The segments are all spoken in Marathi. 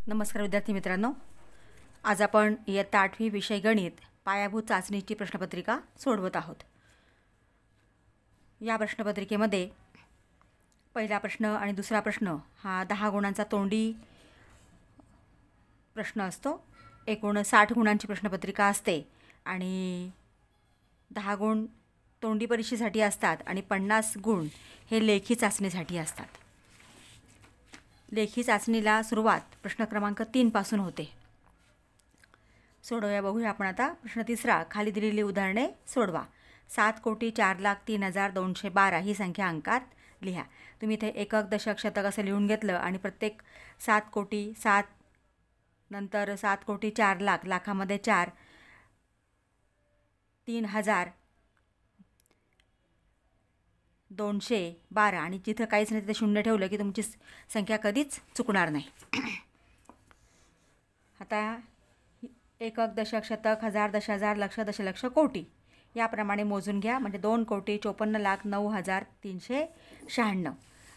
नमस्कार विद्यार्थी मित्रांनो, आज आपण इयत्ता 8वी विषय गणित पायाभूत चाचणीची प्रश्नपत्रिका सोडवत आहोत। या प्रश्नपत्रिकेमध्ये पहिला प्रश्न आणि दुसरा प्रश्न हा 10 गुणांचा तोंडी प्रश्न असतो। एकूण 60 गुणांची प्रश्नपत्रिका असते आणि 10 गुण तोंडी परीक्षेसाठी असतात आणि 50 गुण हे लेखी चाचणीसाठी असतात। लेखी चाचणीला सुरुवात प्रश्न क्रमांक 3 पासून होते। सोडवूया बघूया आपण आता। प्रश्न तिसरा, खाली दिलेली उदाहरणे सोडवा। 7,04,03,212 ही संख्या अंकात लिहा। तुम्ही इथे एकक दशक शतक असं लिहून घेतलं आणि प्रत्येक 7 कोटी 7 नंतर 7,04,00,000 लाखामध्ये 4 3,212 आणि जिथं काहीच नाही तिथे शून्य ठेवलं की तुमची संख्या कधीच चुकणार नाही। आता एकक दशक शतक हजार दशहजार लक्ष दशलक्ष कोटी याप्रमाणे मोजून घ्या, म्हणजे 2,54,09,0396।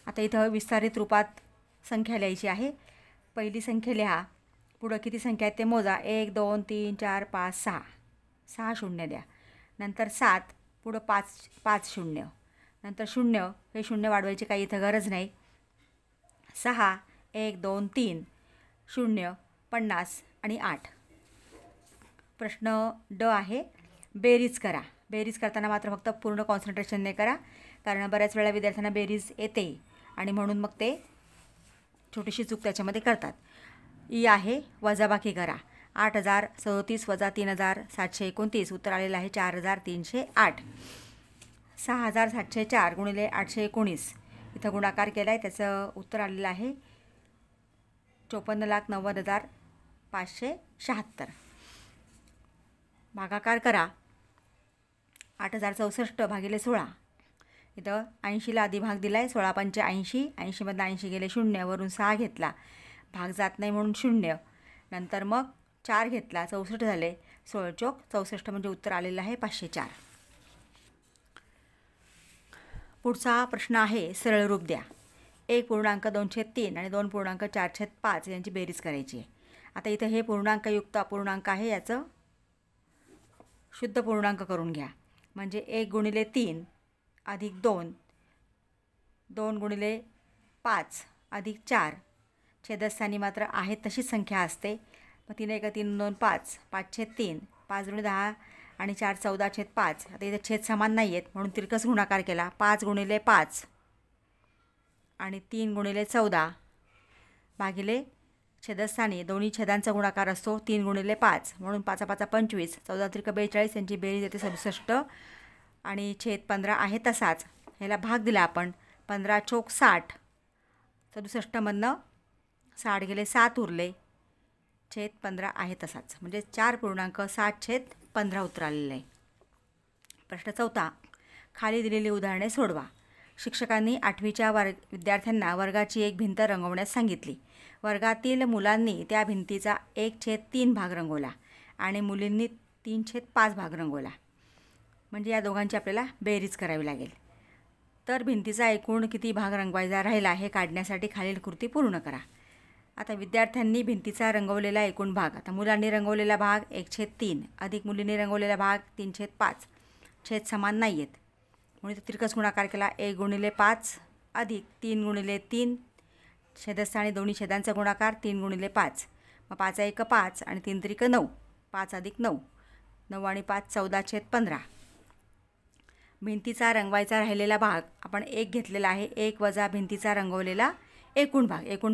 आता इथं विस्तारित रूपात संख्या लिहायची आहे। पहिली संख्या लिहा, पुढं किती संख्या आहेत ते मोजा। 1 2 3 4 5 6 6 शून्य द्या। नंतर 7 पुढं 5 शून्य, नंतर शून्य, हे शून्य वाढवायची काही इथं गरज नाही। 6 1 2 3 0 50 आणि 8। प्रश्न ड आहे, बेरीज करा। बेरीज करताना मात्र फक्त पूर्ण कॉन्सन्ट्रेशनने करा, कारण बऱ्याच वेळा विद्यार्थ्यांना बेरीज येते आणि म्हणून मग ते छोटीशी चूक त्याच्यामध्ये करतात। ई आहे, वजाबाकी करा। 8,037 वजा 3,729 उत्तर आलेलं आहे 4,308। 6,704 गुणिले 819 इथं गुणाकार केला आहे, त्याचं उत्तर आलेलं आहे 54,90,576। भागाकार करा। 8,064 भागिले 16, इथं 80ला आधी भाग दिला आहे, 16 पंचे 80, 80मधनं 80 गेले शून्य, वरून 6 घेतला, भाग जात नाही म्हणून 0, नंतर मग 4 घेतला, 64 झाले, 16 चोक 64 म्हणजे उत्तर आलेलं आहे 504। पुढचा प्रश्न आहे, सरळ रूप द्या। 1.2/3 आणि 2.4/5 यांची बेरीज करायची आहे। आता इथं हे पूर्णांकयुक्त अपूर्णांक आहे, याचं शुद्ध पूर्णांक करून घ्या, म्हणजे 1 गुणिले 3 अधिक 2 2 गुणिले 5 अधिक 4 छेदस्थानी मात्र आहे तशीच संख्या असते। मग 3 1 3 2 5 5/3 5 गुणिले 10 आणि 4 14/5। आता इथे छेद समान नाही आहेत म्हणून तिरकस गुणाकार केला। 5 गुणिले 5 आणि 3 गुणिले 14 भागिले छेदस्थानी दोन्ही छेदांचा गुणाकार असतो 3 गुणिले 5 म्हणून 5 5 25, 14 त्रिक 42 यांची बेरीज येते 67 आणि छेद 15 आहे तसाच। ह्याला भाग दिला आपण, 15 चोक 60, 67मधनं 60 गेले 7 उरले, छेद 15 आहे तसाच, म्हणजे 4.60/15 उत्तर आलेलं आहे। प्रश्न चौथा, खाली दिलेली उदाहरणे सोडवा। शिक्षकांनी 8वीच्या विद्यार्थ्यांना वर्गाची एक भिंत रंगवण्यास सांगितली। वर्गातील मुलांनी त्या भिंतीचा 1/3 भाग रंगवला आणि मुलींनी 3/5 भाग रंगवला, म्हणजे या दोघांची आपल्याला बेरीज करावी लागेल। तर भिंतीचा एकूण किती भाग रंगवायचा राहिला हे काढण्यासाठी खालील कृती पूर्ण करा। आता विद्यार्थ्यांनी भिंतीचा रंगवलेला एकूण भाग, आता मुलांनी रंगवलेला भाग 1/3 अधिक मुलींनी रंगवलेला भाग 3/5, छेद समान नाही आहेत म्हणून तिरकस गुणाकार केला। 1 गुणिले 5 अधिक 3 गुणिले 3 छेदस्थानी दोन्ही छेदांचा गुणाकार 3 गुणिले 5, मग 5 1 5 आणि 3 त्रिक 9, 5 अधिक 9 9 आणि 5 14/15। भिंतीचा रंगवायचा राहिलेला भाग आपण 1 घेतलेला आहे, 1 वजा भिंतीचा रंगवलेला एकूण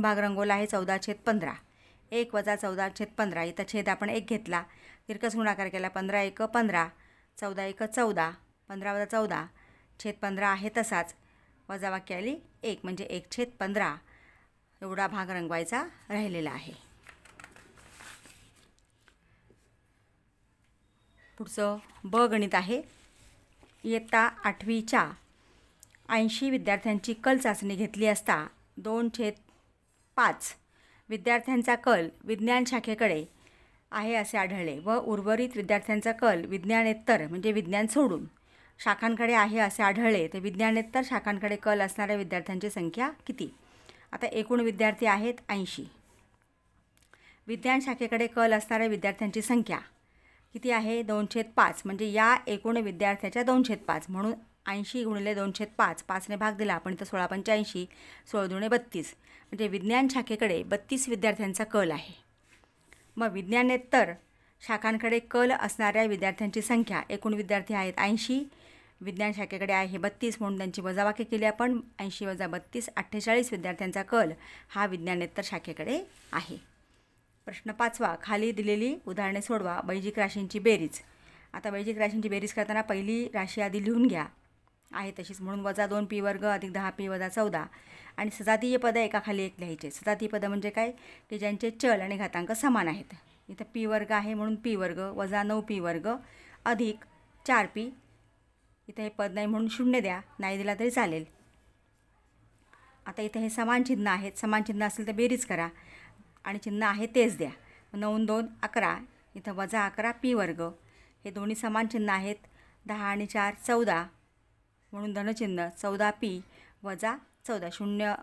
भाग रंगवला आहे 14/15, 1 वजा 14/15 इथं छेद आपण 1 घेतला, तिरकस गुणाकार केला, 15 1 15, 14 1 14, 15 वजा 14 छेद 15 आहे तसाच, वजाबाकी आली 1 म्हणजे 1/15 एवढा भाग रंगवायचा राहिलेला आहे। पुढचं ब गणित आहे। इयत्ता 8वीच्या 80 विद्यार्थ्यांची कल चाचणी घेतली असता 2/5 विद्यार्थ्यांचा कल विज्ञान शाखेकडे आहे असे आढळले व उर्वरित विद्यार्थ्यांचा कल विज्ञानेतर म्हणजे विज्ञान सोडून शाखांकडे आहे असे आढळले, तर विज्ञानेतर शाखांकडे कल असणाऱ्या विद्यार्थ्यांची संख्या किती? आता एकूण विद्यार्थी आहेत 80, विज्ञान शाखेकडे कल असणाऱ्या विद्यार्थ्यांची संख्या किती आहे? 2/5 म्हणजे या एकूण विद्यार्थ्याच्या 2/5 म्हणून 80 × 2/5 5ने भाग दिला आपण इथं 16×85 16×2 32 म्हणजे विज्ञान शाखेकडे 32 विद्यार्थ्यांचा कल आहे. मग विज्ञानेतर शाखांकडे कल असणाऱ्या विद्यार्थ्यांची संख्या एकूण विद्यार्थी आहेत 80, विज्ञान शाखेकडे आहे 32 म्हणून त्यांची वजाबाकी केली आपण 80 + 32 48 विद्यार्थ्यांचा कल हा विज्ञानेतर शाखेकडे आहे. प्रश्न 5वा, खाली दिलेली उदाहरणे सोडवा. बैजिक राशींची बेरीज. आता बैजिक राशींची बेरीज करताना पहिली राशी आधी लिहून घ्या आहे तशीच म्हणून -2p² + 10p - 14 आणि सजातीय पदं एकाखाली एक लिहायचे. सजातीय पदं म्हणजे काय की ज्यांचे चल आणि घातांक समान आहेत. इथं p² आहे म्हणून p² - 9p² अधिक 4p. इथं हे पद नाही म्हणून 0 द्या, नाही दिला तरी चालेल. आता इथे हे समान चिन्ह आहेत, समान चिन्ह असेल तर बेरीज करा आणि चिन्ह आहे तेच द्या. 9 × 2 11 इथं -11p². हे दोन्ही समान चिन्ह आहेत. 10 आणि 4 14 म्हणून धनचिन्ह 14p - 14 0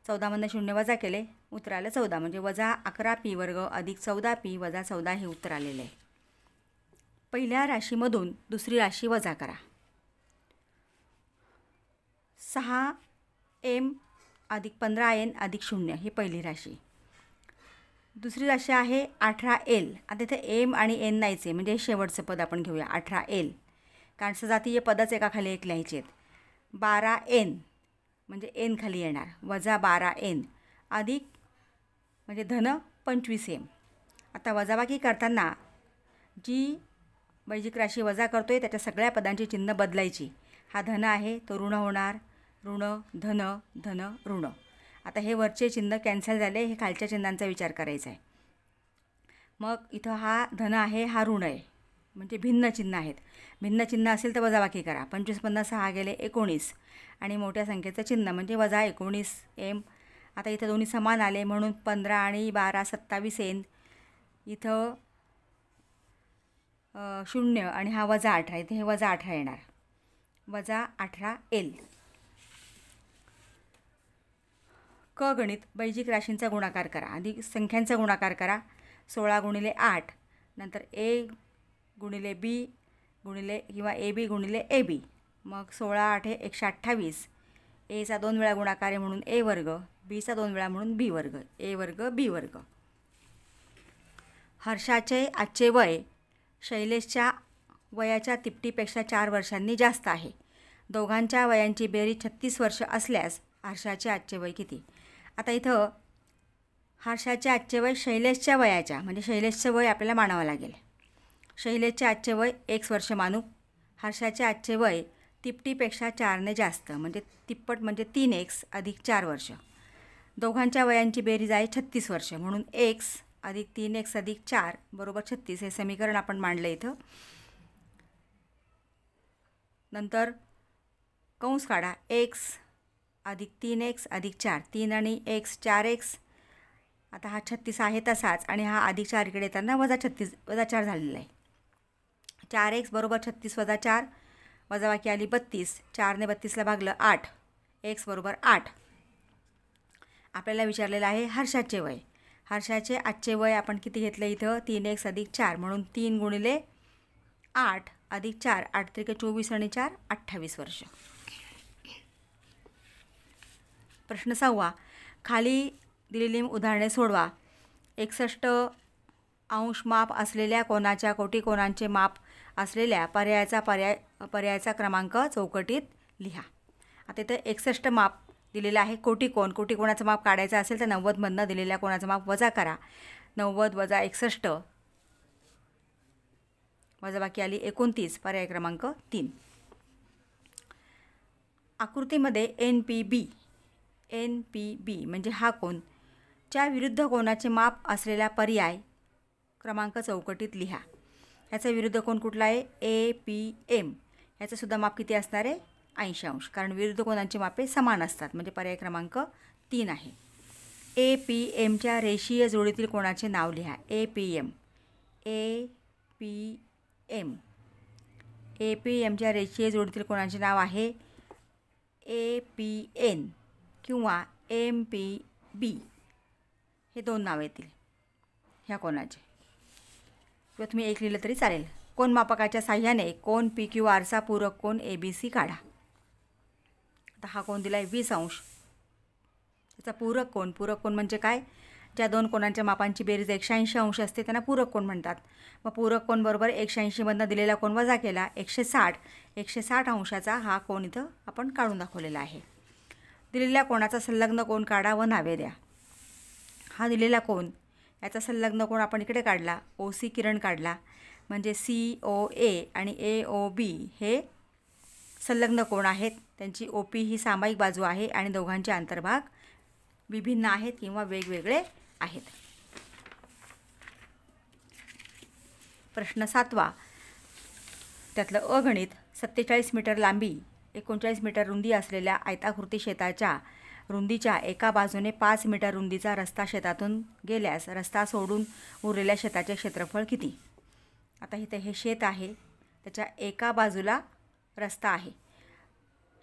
14मधनं 0 वजा केले उत्तर आलं 14 म्हणजे -11p² अधिक 14p - 14 हे उत्तर आलेलं आहे. पहिल्या राशीमधून दुसरी राशी वजा करा. 6m अधिक 15n अधिक 0 ही पहिली राशी. दुसरी राशी आहे 18l. आता इथे m आणि n नाहीच आहे म्हणजे शेवटचं पद आपण घेऊया 18l कारण सजातीय पदच एकाखाली एक लिहायचे आहेत. 12n म्हणजे n खाली येणार -12n अधिक म्हणजे धन 25m. आता वजाबाकी करताना जी बैजिक राशी वजा करतोय त्याच्या सगळ्या पदांची चिन्ह बदलायची. हा धन आहे तो ऋण होणार, ऋण धन धन ऋण. आता हे वरचे चिन्ह कॅन्सल झाले, हे खालच्या चिन्हांचा विचार करायचा आहे. मग इथं हा धन आहे हा ऋण आहे म्हणजे भिन्न चिन्ह आहेत. भिन्न चिन्ह असेल तर वजाबाकी करा. 25 मधनं 6 गेले 19 आणि मोठ्या संख्येचं चिन्ह म्हणजे -19m. आता इथं दोन्ही समान आले म्हणून 15 आणि 12 27n. इथं 0 आणि हा -18 इथे हे -18 येणार -18l. क गणित बैजिक राशींचा गुणाकार करा. आधी संख्यांचा गुणाकार करा. 16 × 8 नंतर a × b किंवा ab × ab. मग 16 8 128. a चा 2 वेळा गुणाकार आहे म्हणून a², b चा 2 वेळा म्हणून b², a² b². हर्षाचे आजचे वय शैलेशच्या वयाच्या तिपटीपेक्षा 4 वर्षांनी जास्त आहे. दोघांच्या वयांची बेरीज 36 वर्ष असल्यास हर्षाचे आजचे वय किती? आता इथं हर्षाचे आजचे वय शैलेशच्या वयाच्या म्हणजे शैलेशचं वय आपल्याला मानावं लागेल. शैलेशचे आजचे वय x वर्ष मानू. हर्षाचे आजचे वय तिपटीपेक्षा 4ने जास्त म्हणजे तिप्पट म्हणजे 3x अधिक 4 वर्ष. दोघांच्या वयांची बेरीज आहे 36 वर्ष म्हणून x अधिक 3x अधिक 4 बरोबर 36 हे समीकरण आपण मांडलं इथं. नंतर कंस काढा. x अधिक 3x अधिक 4 3 आणि x 4x. आता हा 36 आहे तसाच आणि हा अधिक 4 इकडे येताना -4 झालेला आहे. 4x बरोबर 36 - 4 वजाबाकी आली 32. 4ने 32ला भागलं 8. x बरोबर 8. आपल्याला विचारलेलं आहे हर्षाचे वय. हर्षाचे आजचे वय आपण किती घेतलं इथं 3x अधिक 4 म्हणून 3 × 8 अधिक 4 8 त्रिके 24 आणि 4 28 वर्ष. प्रश्न 6वा, खाली दिलेली उदाहरणे सोडवा. 61° माप असलेल्या कोनाच्या कोटिकोणांचे माप असलेल्या पर्यायाचा क्रमांक चौकटीत लिहा. आता इथे 61 माप दिलेलं आहे. कोटिकोणाचं माप काढायचं असेल तर 90 मधनं दिलेल्या कोणाचं माप वजा करा. 90 - 61 वजाबाकी आली 29 पर्याय क्रमांक 3. आकृतीमध्ये NPB म्हणजे हा कोन च्या विरुद्ध कोनाचे माप असलेला पर्याय क्रमांक चौकटीत लिहा. याचा विरुद्ध कोन कुठला आहे APM. याचं सुद्धा माप किती असणार आहे 80°, कारण विरुद्ध कोनांची मापे समान असतात म्हणजे पर्याय क्रमांक 3 आहे. APMच्या रेषीय जोडीतील कोणाचे नाव लिहा. APMच्या रेषीय जोडीतील कोणाचे नाव आहे APN किंवा MPB हे 2 नाव येतील. ह्या कोनाचे, किंवा तुम्ही 1 लिहिलं तरी चालेल. कोन मापकाच्या साह्याने कोन PQRचा पूरक कोन ABC काढा. आता हा कोन दिला आहे 20 अंश. त्याचा पूरक कोन म्हणजे काय? ज्या दोन कोनांच्या मापांची बेरीज 180 अंश असते त्यांना पूरक कोन म्हणतात. मग पूरक कोन बरोबर 180 मधनं दिलेला कोन वजा केला 160 अंशाचा हा कोन इथं आपण काढून दाखवलेला आहे. दिलेल्या कोणाचा संलग्न कोन काढा व नावे द्या. हा दिलेला कोन, याचा संलग्न कोन आपण इकडे काढला, OC किरण काढला, म्हणजे COA आणि AOB हे संलग्न कोन आहेत. त्यांची OP ही सामायिक बाजू आहे आणि दोघांचे अंतर्भाग विभिन्न आहेत किंवा वेगवेगळे आहेत. प्रश्न 7वा, त्यातलं अगणित 47 मीटर लांबी 39 मीटर रुंदी असलेल्या आयताकृती शेताच्या रुंदीच्या एका बाजूने 5 मीटर रुंदीचा रस्ता शेतातून गेल्यास रस्ता सोडून उरलेल्या शेताचे क्षेत्रफळ किती? आता इथे हे शेत आहे, त्याच्या एका बाजूला रस्ता आहे.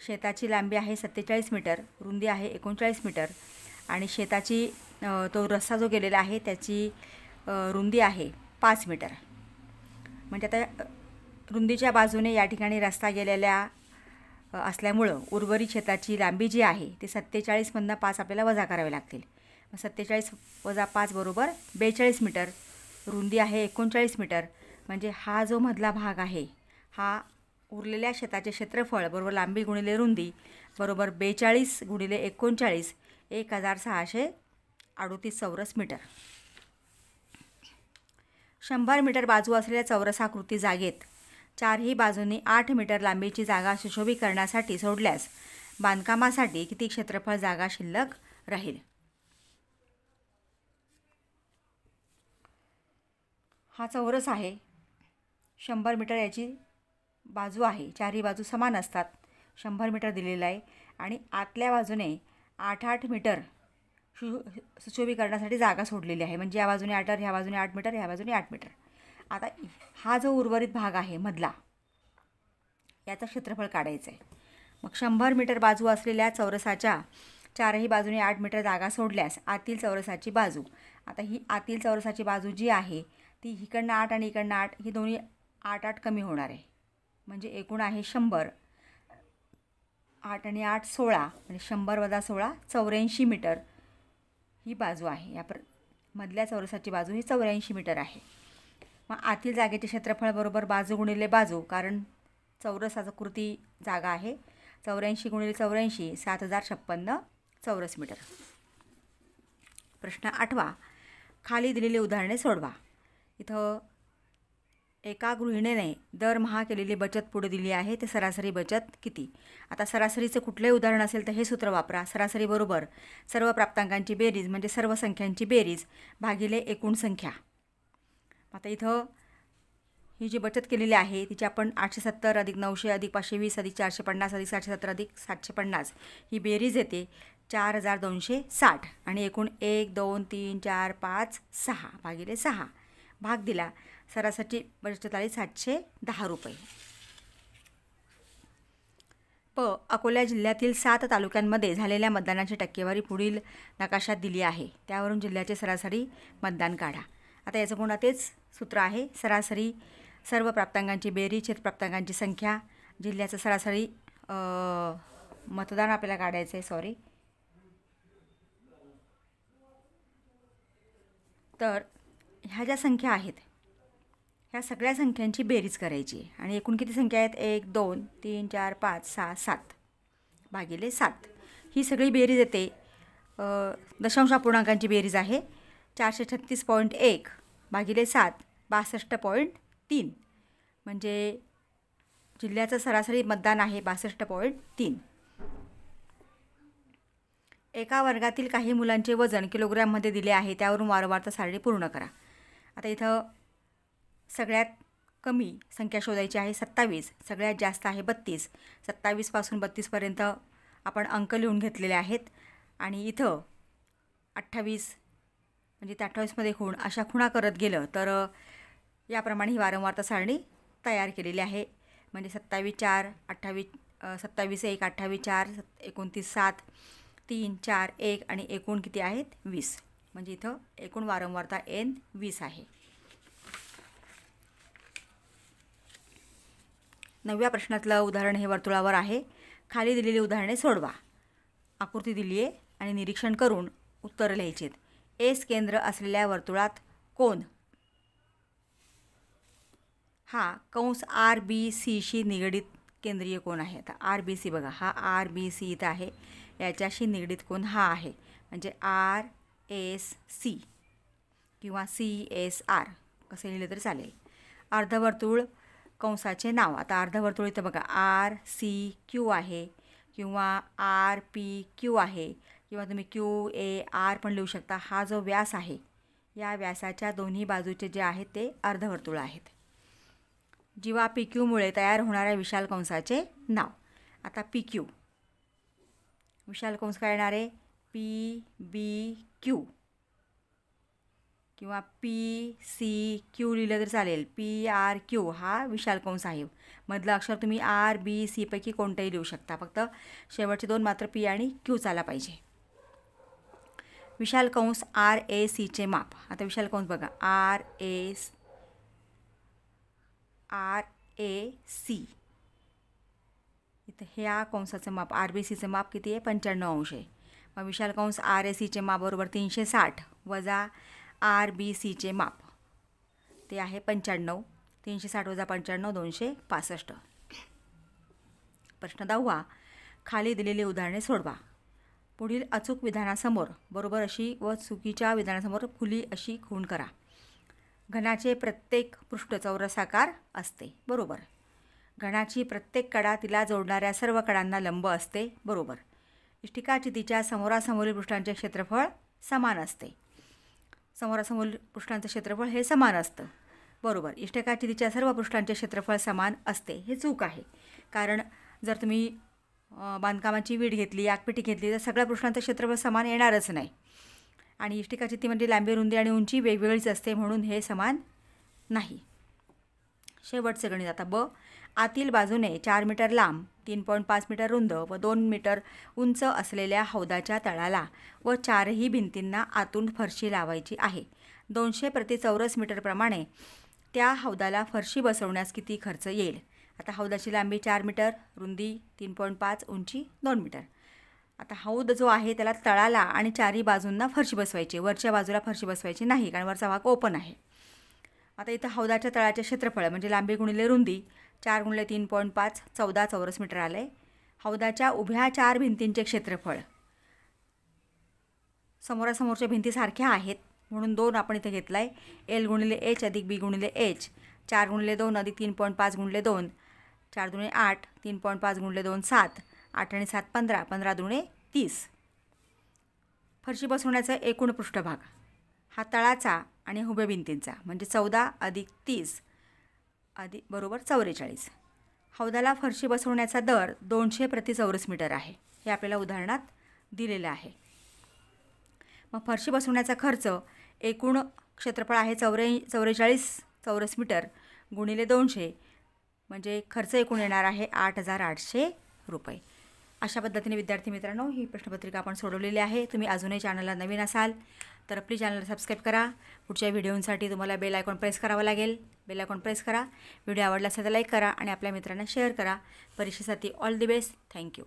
शेताची लांबी आहे 47 मीटर, रुंदी आहे 39 मीटर आणि शेताची तो रस्ता जो गेलेला आहे त्याची रुंदी आहे 5 मीटर. म्हणजे आता रुंदीच्या बाजूने या ठिकाणी रस्ता गेलेल्या असल्यामुळं उर्वरित शेताची लांबी जी आहे ती 47 मधनं 5 आपल्याला वजा करावे लागतील. 47 वजा 5 बरोबर 42 मीटर. रुंदी आहे 39 मीटर. म्हणजे हा जो मधला भाग आहे हा उरलेल्या शेताचे क्षेत्रफळ बरोबर लांबी गुणिले रुंदी बरोबर 42 गुणिले 39 1638 चौरस मीटर. 100 मीटर बाजू असलेल्या चौरसाकृती जागेत चारही बाजूंनी 8 मीटर लांबीची जागा सुशोभीकरणासाठी सोडल्यास बांधकामासाठी किती क्षेत्रफळ जागा शिल्लक राहील? हा चौरस आहे, 100 मीटर याची बाजू आहे, चारही बाजू समान असतात, 100 मीटर दिलेला आहे आणि आतल्या बाजूने 8 मीटर सुशोभीकरणासाठी जागा सोडलेली आहे. म्हणजे या बाजूने 8 मीटर, ह्या बाजूने 8 मीटर, ह्या बाजूने 8 मीटर. आता हा जो उर्वरित भाग आहे मधला, याचं क्षेत्रफळ काढायचं आहे. मग 100 मीटर बाजू असलेल्या चौरसाच्या चारही बाजूने 8 मीटर जागा सोडल्यास आतील चौरसाची बाजू, आता ही आतील चौरसाची बाजू जी आहे ती इकडनं 8 आणि इकडनं 8, ही दोन्ही 8 कमी होणार आहे. म्हणजे एकूण आहे 100. 8 आणि 8 16, म्हणजे 100 वजा 16 84 मीटर ही बाजू आहे. या मधल्या चौरसाची बाजू ही 84 मीटर आहे. मग आतील जागेचे क्षेत्रफळ बरोबर बाजू गुणिले बाजू, कारण चौरसाचं कृती जागा आहे. 84 गुणिले 84 7056 चौरस मीटर. प्रश्न 8वा, खाली दिलेली उदाहरणे सोडवा. इथं एका गृहिणीने दरमहा केलेली बचत पुढे दिली आहे, ते सरासरी बचत किती? आता सरासरीचं कुठलंही उदाहरण असेल तर हे सूत्र वापरा. सरासरी बरोबर सर्व प्राप्तांकांची बेरीज म्हणजे सर्व संख्यांची बेरीज भागिले एकूण संख्या. आता इथं ही जी बचत केलेली आहे तिची आपण 870 अधिक 900 अधिक 520 अधिक 450 अधिक 770 अधिक 750 ही बेरीज येते 4260 आणि एकूण 1 2 3 4 5 6 भागिले 6 भाग दिला. सरासरी बचत आली 710 रुपये. अकोला जिल्ह्यातील 7 तालुक्यांमध्ये झालेल्या मतदानाची टक्केवारी पुढील नकाशात दिली आहे. त्यावरून जिल्ह्याचे सरासरी मतदान काढा. आता याचं पुन्हा तेच सूत्र आहे. सरासरी सर्व प्राप्तांकांची बेरीज छेद प्राप्तांकांची संख्या, जिल्ह्याचं सरासरी मतदान आपल्याला काढायचं आहे. सॉरी, तर ह्या ज्या संख्या आहेत ह्या सगळ्या संख्यांची बेरीज करायची आणि एकूण किती संख्या आहेत? 1 2 3 4 5 6 7 भागिले 7 ही सगळी बेरीज येते. दशांश अपूर्णांकांची बेरीज आहे 436.1 भागिले 7 62.3, म्हणजे जिल्ह्याचं सरासरी मतदान आहे 62.3. एका वर्गातील काही मुलांचे वजन किलोग्रॅममध्ये दिले आहे, त्यावरून वारंवारता सारणी पूर्ण करा. आता इथं सगळ्यात कमी संख्या शोधायची आहे 27, सगळ्यात जास्त आहे 32. 27 पासून 32 पर्यंत आपण अंक लिहून घेतलेले आहेत आणि इथं 28 म्हणजे त्या 28 मध्ये खूण अशा खुणा करत गेलं तर याप्रमाणे ही वारंवारता सारणी तयार केलेली आहे. म्हणजे 27 4 28 27 1 28 4 29 7 3 4 1 आणि एकूण किती आहेत 20. म्हणजे इथं एकूण वारंवारता n 20 आहे. 9व्या प्रश्नातलं उदाहरण हे वर्तुळावर आहे. खाली दिलेली उदाहरणे सोडवा. आकृती दिली आहे आणि निरीक्षण करून उत्तरं लिहायची आहेत. एस केंद्र असलेल्या वर्तुळात कोण हा कंस RBCशी निगडीत केंद्रीय कोण आहे. आता RBC बघा, हा RBC इथं आहे, याच्याशी निगडीत कोण हा आहे, म्हणजे RSC किंवा CSR कसं लिहिलं तरी चालेल. अर्धवर्तुळ कंसाचे नाव. आता अर्धवर्तुळ इथं बघा RCQ आहे किंवा RPQ आहे किंवा तुम्ही QAR पण लिहू शकता. हा जो व्यास आहे, या व्यासाच्या दोन्ही बाजूचे जे आहेत ते अर्धवर्तुळ आहेत. जीवा PQमुळे तयार होणाऱ्या विशाल कंसाचे नाव. आता PQ विशाल कंस काय येणार आहे, PBQ किंवा PCQ लिहिलं तर चालेल. PRQ हा विशाल कंस आहे. मधलं अक्षर तुम्ही RBC पैकी कोणतंही लिहू शकता, फक्त शेवटचे दोन मात्र P आणि Q चाला पाहिजे. विशाल कंस RACचे माप. आता विशाल कंस बघा RAC इथं ह्या कंसाचं माप RBCचं माप किती आहे, 95 अंश आहे. मग विशाल कंस RACचे माप बरोबर 360 वजा RBCचे माप ते आहे 95. 360 वजा 95 265. प्रश्न 10वा. खाली दिलेली उदाहरणे सोडवा. पुढील अचूक विधानासमोर बरोबर अशी व चुकीच्या विधानासमोर खुली अशी खूण करा. घनाचे प्रत्येक पृष्ठ चौरसाकार असते. बरोबर. घनाची प्रत्येक कडा तिला जोडणाऱ्या सर्व कडांना लंब असते. बरोबर. इष्टिकाची तिच्या समोरासमोरील पृष्ठांचे क्षेत्रफळ समान असते. समोरासमोरील पृष्ठांचे क्षेत्रफळ हे समान असतं. बरोबर. इष्टिकाची तिच्या सर्व पृष्ठांचे क्षेत्रफळ समान असते हे चूक आहे. कारण जर तुम्ही बांधकामाची वीट घेतली, आगपेटी घेतली तर सगळ्या पृष्ठांचं क्षेत्रफळ समान येणारच नाही. आणि इष्टिकाची ती म्हणजे लांबी, रुंदी आणि उंची वेगवेगळीच असते, म्हणून हे समान नाही. शेवटचं गणित. आता ब. आतील बाजूने 4 मीटर लांब, 3.5 मीटर रुंद व 2 मीटर उंच असलेल्या हौदाच्या तळाला व 4ही भिंतींना आतून फरशी लावायची आहे. 200 प्रति चौरस मीटर प्रमाणे त्या हौदाला फरशी बसवण्यास किती खर्च येईल. आता हौदाची लांबी 4 मीटर, रुंदी 3.5, उंची 2 मीटर. आता हौद जो आहे त्याला तळाला आणि 4ही बाजूंना फरशी बसवायची, वरच्या बाजूला फरशी बसवायची नाही, कारण वरचा भाग ओपन आहे. आता इथं हौदाच्या तळाचे क्षेत्रफळ म्हणजे लांबी गुणिले रुंदी 4 गुणिले 3.5 14 चौरस मीटर आले. हौदाच्या उभ्या 4 भिंतींचे क्षेत्रफळ समोरासमोरच्या भिंती सारख्या आहेत म्हणून 2 आपण इथे घेतला आहे. L गुणिले H अधिक B गुणिले H. 4 गुणिले 2 अधिक 3.5 गुणिले 2. 4 दुणे 8, 3.5 गुणिले 2 7, 8 आणि 7 15, 15 दुणे 30. फरशी बसवण्याचा एकूण पृष्ठभाग हा तळाचा आणि उभ्या भिंतींचा म्हणजे 14 अधिक 30 अधिक बरोबर 44. हौदाला फरशी बसवण्याचा दर 200 प्रति चौरस मीटर आहे. हे आपल्याला उदाहरणात दिलेलं आहे. मग फरशी बसवण्याचा खर्च एकूण क्षेत्रफळ आहे 44 चौरस मीटर गुणिले 200 म्हणजे खर्च एकूण येणार आहे 8,800 रुपये. अशा पद्धतीने विद्यार्थी मित्रांनो ही प्रश्नपत्रिका आपण सोडवलेली आहे. तुम्ही अजूनही चॅनलला नवीन असाल तर प्लीज चॅनलला सबस्क्राईब करा. पुढच्या व्हिडिओसाठी तुम्हाला बेल आयकॉन प्रेस करावा लागेल. बेल आयकॉन प्रेस करा. व्हिडिओ आवडला असेल तर लाईक करा आणि आपल्या मित्रांना शेअर करा. परीक्षेसाठी ऑल दी बेस्ट. थँक्यू.